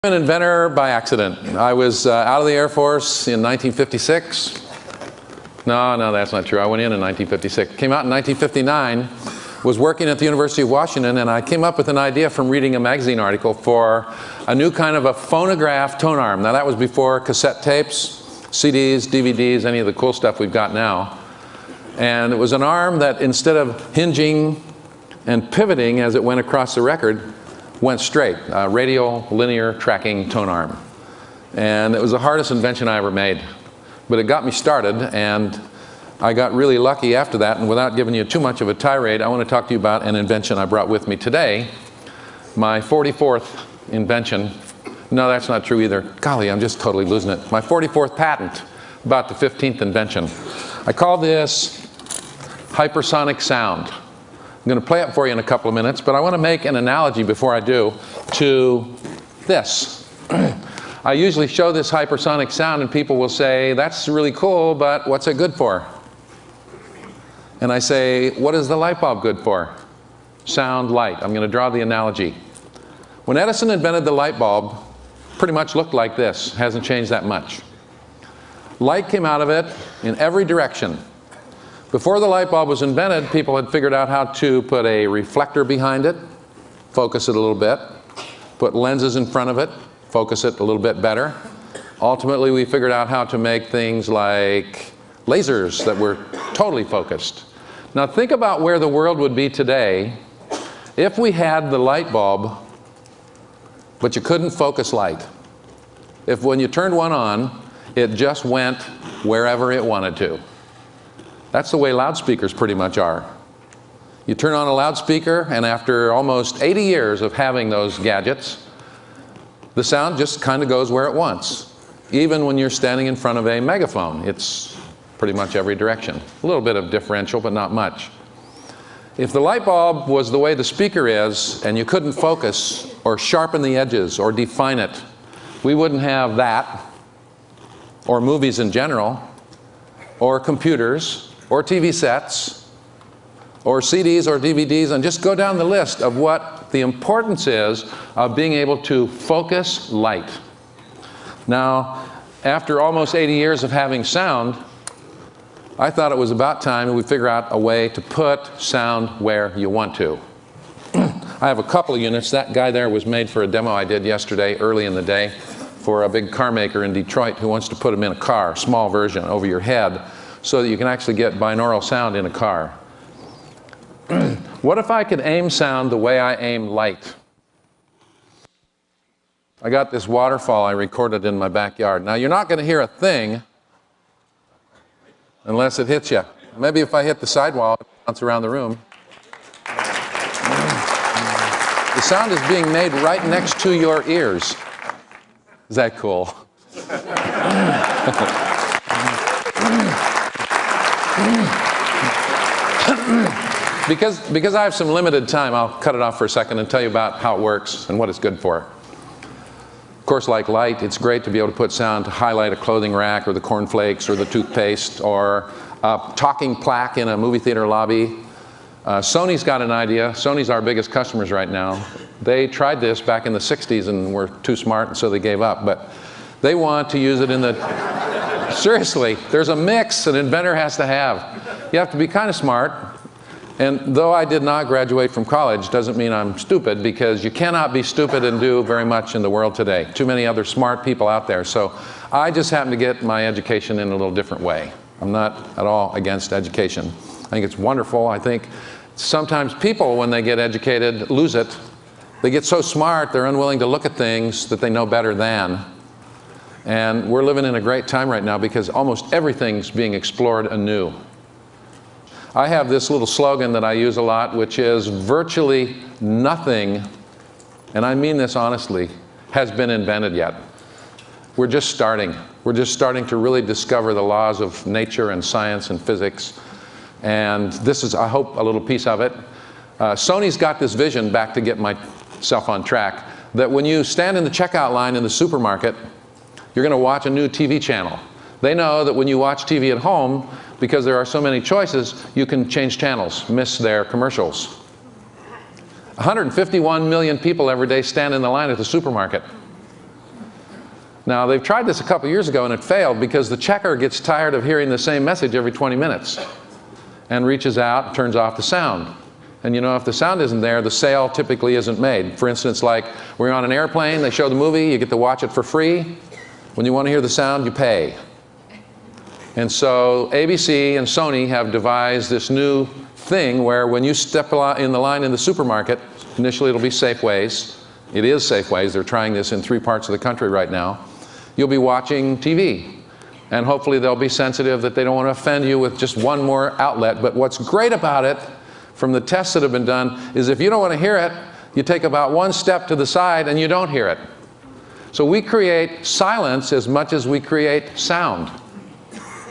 I'm an inventor by accident. I was out of the Air Force in 1956. No, that's not true. I went in 1956. Came out in 1959, was working at the University of Washington, and I came up with an idea from reading a magazine article for a new kind of a phonograph tone arm. Now that was before cassette tapes, CDs, DVDs, any of the cool stuff we've got now. And it was an arm that instead of hinging and pivoting as it went across the record, went straight, radial linear tracking tone arm. And it was the hardest invention I ever made. But it got me started, and I got really lucky after that. And without giving you too much of a tirade, I want to talk to you about an invention I brought with me today, my 44th invention. No, that's not true either. Golly, I'm just totally losing it. My 44th patent, about the 15th invention. I call this hypersonic sound. I'm going to play it for you in a couple of minutes, but I want to make an analogy before I do to this. I usually show this hypersonic sound and people will say, that's really cool, but what's it good for? And I say, what is the light bulb good for? Sound, light. I'm going to draw the analogy. When Edison invented the light bulb, pretty much looked like this. Hasn't changed that much. Light came out of it in every direction. Before the light bulb was invented, people had figured out how to put a reflector behind it, focus it a little bit, put lenses in front of it, focus it a little bit better. Ultimately, we figured out how to make things like lasers that were totally focused. Now think about where the world would be today if we had the light bulb, but you couldn't focus light. If when you turned one on, it just went wherever it wanted to. That's the way loudspeakers pretty much are. You turn on a loudspeaker, and after almost 80 years of having those gadgets, the sound just kind of goes where it wants. Even when you're standing in front of a megaphone, it's pretty much every direction. A little bit of differential, but not much. If the light bulb was the way the speaker is, and you couldn't focus or sharpen the edges or define it, we wouldn't have that, or movies in general, or computers, or TV sets, or CDs or DVDs, and just go down the list of what the importance is of being able to focus light. Now, after almost 80 years of having sound, I thought it was about time we figure out a way to put sound where you want to. I have a couple of units. That guy there was made for a demo I did yesterday, early in the day, for a big car maker in Detroit who wants to put them in a car, small version, over your head, so that you can actually get binaural sound in a car. What if I could aim sound the way I aim light? I got this waterfall I recorded in my backyard. Now, you're not going to hear a thing unless it hits you. Maybe if I hit the sidewall, it bounces around the room. The sound is being made right next to your ears. Is that cool? Because I have some limited time, I'll cut it off for a second and tell you about how it works and what it's good for. Of course, like light, it's great to be able to put sound to highlight a clothing rack or the cornflakes or the toothpaste or a talking plaque in a movie theater lobby. Sony's got an idea. Sony's our biggest customers right now. They tried this back in the 60s and were too smart, and so they gave up. But they want to use it in the... Seriously, there's a mix an inventor has to have. You have to be kind of smart. And though I did not graduate from college, doesn't mean I'm stupid, because you cannot be stupid and do very much in the world today. Too many other smart people out there. So I just happen to get my education in a little different way. I'm not at all against education. I think it's wonderful. I think sometimes people, when they get educated, lose it. They get so smart, they're unwilling to look at things that they know better than. And we're living in a great time right now because almost everything's being explored anew. I have this little slogan that I use a lot, which is virtually nothing, and I mean this honestly, has been invented yet. We're just starting. We're just starting to really discover the laws of nature and science and physics. And this is, I hope, a little piece of it. Sony's got this vision, back to get myself on track, that when you stand in the checkout line in the supermarket, you're going to watch a new TV channel. They know that when you watch TV at home, because there are so many choices, you can change channels, miss their commercials. 151 million people every day stand in the line at the supermarket. Now, they've tried this a couple years ago and it failed because the checker gets tired of hearing the same message every 20 minutes and reaches out and turns off the sound. And you know, if the sound isn't there, the sale typically isn't made. For instance, like we're on an airplane, they show the movie, you get to watch it for free. When you want to hear the sound, you pay. And so ABC and Sony have devised this new thing where when you step in the line in the supermarket, initially it'll be Safeways. It is Safeways. They're trying this in 3 parts of the country right now. You'll be watching TV. And hopefully they'll be sensitive that they don't want to offend you with just one more outlet. But what's great about it, from the tests that have been done, is if you don't want to hear it, you take about 1 step to the side and you don't hear it. So we create silence as much as we create sound.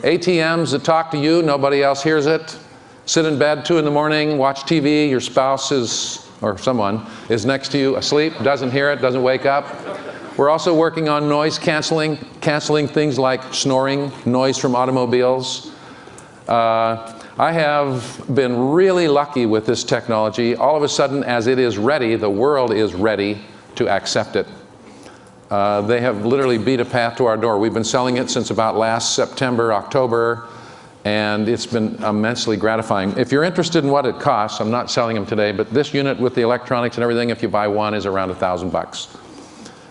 ATMs that talk to you, nobody else hears it. Sit in bed 2 in the morning, watch TV, your spouse is, or someone, is next to you asleep, doesn't hear it, doesn't wake up. We're also working on noise canceling things like snoring, noise from automobiles. I have been really lucky with this technology. All of a sudden, as it is ready, the world is ready to accept it. They have literally beat a path to our door. We've been selling it since about last September, October, and it's been immensely gratifying. If you're interested in what it costs, I'm not selling them today, but this unit with the electronics and everything, if you buy one, is around $1,000.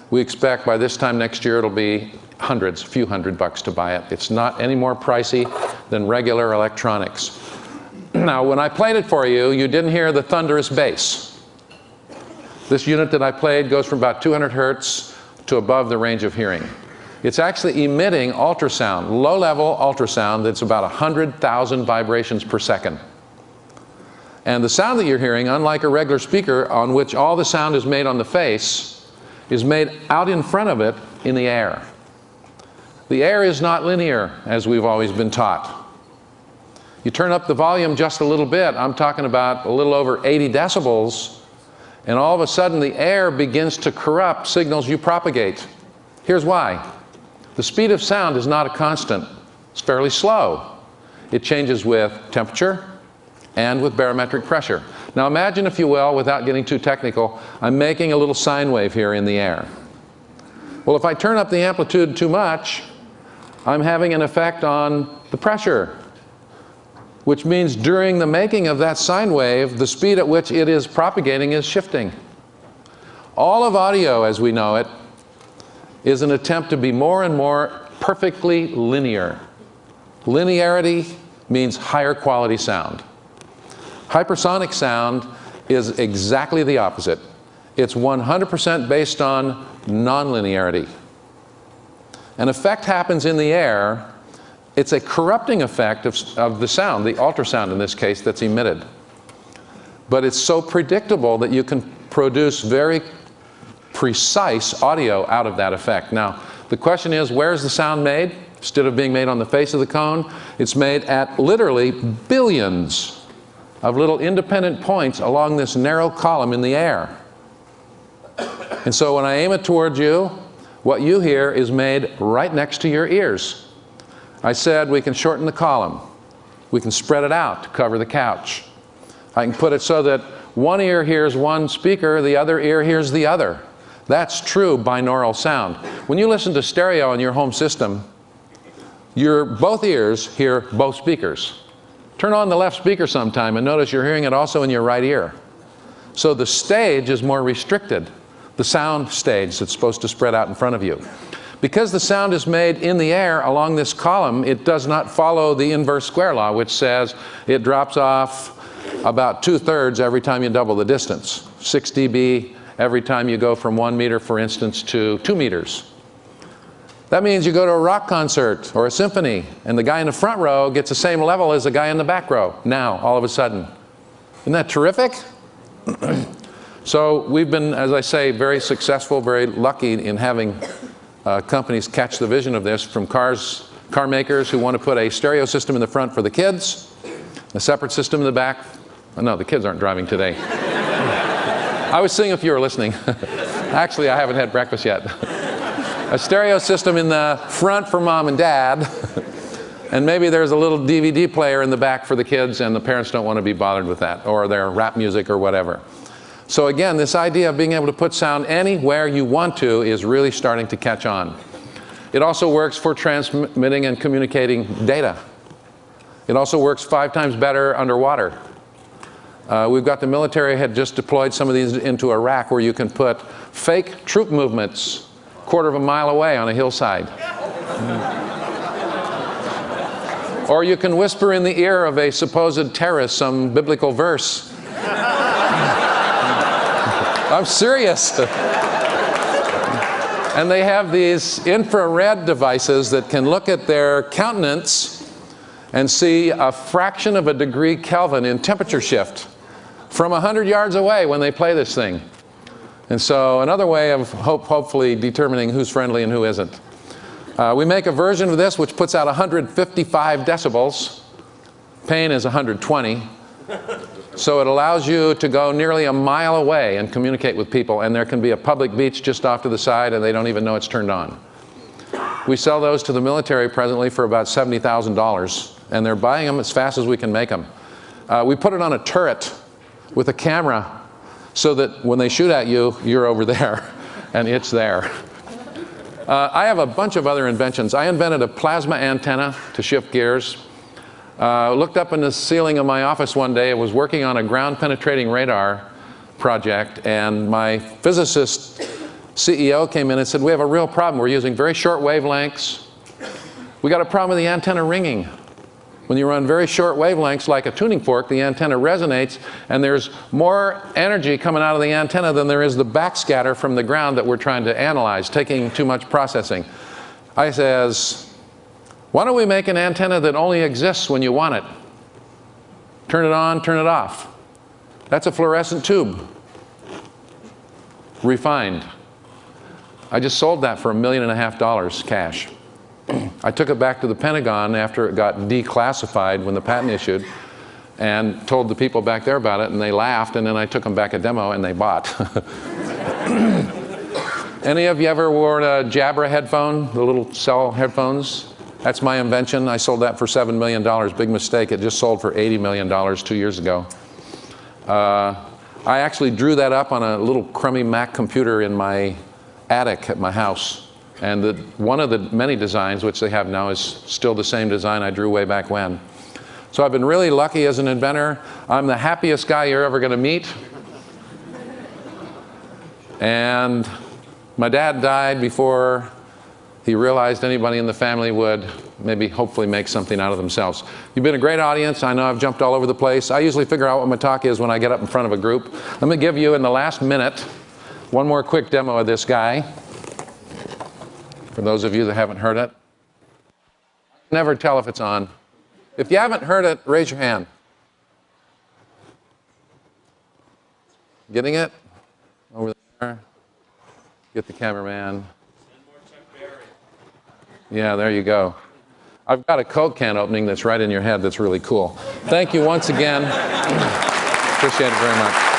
We expect by this time next year it'll be hundreds, a few $100 to buy it. It's not any more pricey than regular electronics. Now, when I played it for you, you didn't hear the thunderous bass. This unit that I played goes from about 200 hertz to above the range of hearing. It's actually emitting ultrasound, low-level ultrasound that's about 100,000 vibrations per second. And the sound that you're hearing, unlike a regular speaker on which all the sound is made on the face, is made out in front of it in the air. The air is not linear, as we've always been taught. You turn up the volume just a little bit, I'm talking about a little over 80 decibels, and all of a sudden the air begins to corrupt signals you propagate. Here's why. The speed of sound is not a constant. It's fairly slow. It changes with temperature and with barometric pressure. Now imagine, if you will, without getting too technical, I'm making a little sine wave here in the air. Well, if I turn up the amplitude too much, I'm having an effect on the pressure, which means during the making of that sine wave, the speed at which it is propagating is shifting. All of audio, as we know it, is an attempt to be more and more perfectly linear. Linearity means higher quality sound. Hypersonic sound is exactly the opposite. It's 100% based on nonlinearity. An effect happens in the air. It's a corrupting effect of the sound, the ultrasound in this case, that's emitted. But it's so predictable that you can produce very precise audio out of that effect. Now, the question is, where's the sound made? Instead of being made on the face of the cone, it's made at literally billions of little independent points along this narrow column in the air. And so when I aim it towards you, what you hear is made right next to your ears. I said we can shorten the column. We can spread it out to cover the couch. I can put it so that one ear hears one speaker, the other ear hears the other. That's true binaural sound. When you listen to stereo in your home system, both ears hear both speakers. Turn on the left speaker sometime and notice you're hearing it also in your right ear. So the stage is more restricted, the sound stage that's supposed to spread out in front of you. Because the sound is made in the air along this column, it does not follow the inverse square law, which says it drops off about 2/3 every time you double the distance. 6 dB every time you go from 1 meter, for instance, to 2 meters. That means you go to a rock concert or a symphony, and the guy in the front row gets the same level as the guy in the back row now, all of a sudden. Isn't that terrific? So we've been, as I say, very successful, very lucky in having companies catch the vision of this, from car makers who want to put a stereo system in the front for the kids, a separate system in the back. Oh, no, the kids aren't driving today. I was seeing if you were listening. Actually, I haven't had breakfast yet. A stereo system in the front for mom and dad, and maybe there's a little DVD player in the back for the kids, and the parents don't want to be bothered with that, or their rap music or whatever. So again, this idea of being able to put sound anywhere you want to is really starting to catch on. It also works for transmitting and communicating data. It also works 5 times better underwater. We've got the military had just deployed some of these into Iraq, where you can put fake troop movements a quarter of a mile away on a hillside. Or you can whisper in the ear of a supposed terrorist some biblical verse. I'm serious. And they have these infrared devices that can look at their countenance and see a fraction of a degree Kelvin in temperature shift from 100 yards away when they play this thing. And so another way of hopefully determining who's friendly and who isn't. We make a version of this which puts out 155 decibels. Pain is 120. So it allows you to go nearly a mile away and communicate with people, and there can be a public beach just off to the side and they don't even know it's turned on. We sell those to the military presently for about $70,000, and they're buying them as fast as we can make them. We put it on a turret with a camera so that when they shoot at you, you're over there and it's there. I have a bunch of other inventions. I invented a plasma antenna to shift gears. Looked up in the ceiling of my office one day. I was working on a ground-penetrating radar project, and my physicist CEO came in and said, we have a real problem. We're using very short wavelengths. We got a problem with the antenna ringing. When you run very short wavelengths like a tuning fork, the antenna resonates, and there's more energy coming out of the antenna than there is the backscatter from the ground that we're trying to analyze, taking too much processing. I says, why don't we make an antenna that only exists when you want it? Turn it on, turn it off. That's a fluorescent tube. Refined. I just sold that for $1.5 million cash. I took it back to the Pentagon after it got declassified when the patent issued, and told the people back there about it, and they laughed, and then I took them back a demo and they bought. Any of you ever wore a Jabra headphone, the little cell headphones? That's my invention. I sold that for $7 million. Big mistake. It just sold for $80 million 2 years ago. I actually drew that up on a little crummy Mac computer in my attic at my house. And one of the many designs which they have now is still the same design I drew way back when. So I've been really lucky as an inventor. I'm the happiest guy you're ever going to meet. And my dad died before he realized anybody in the family would maybe hopefully make something out of themselves. You've been a great audience. I know I've jumped all over the place. I usually figure out what my talk is when I get up in front of a group. Let me give you in the last minute one more quick demo of this guy. For those of you that haven't heard it. Never tell if it's on. If you haven't heard it, raise your hand. Getting it? Over there. Get the cameraman. Yeah, there you go. I've got a Coke can opening that's right in your head that's really cool. Thank you once again. Appreciate it very much.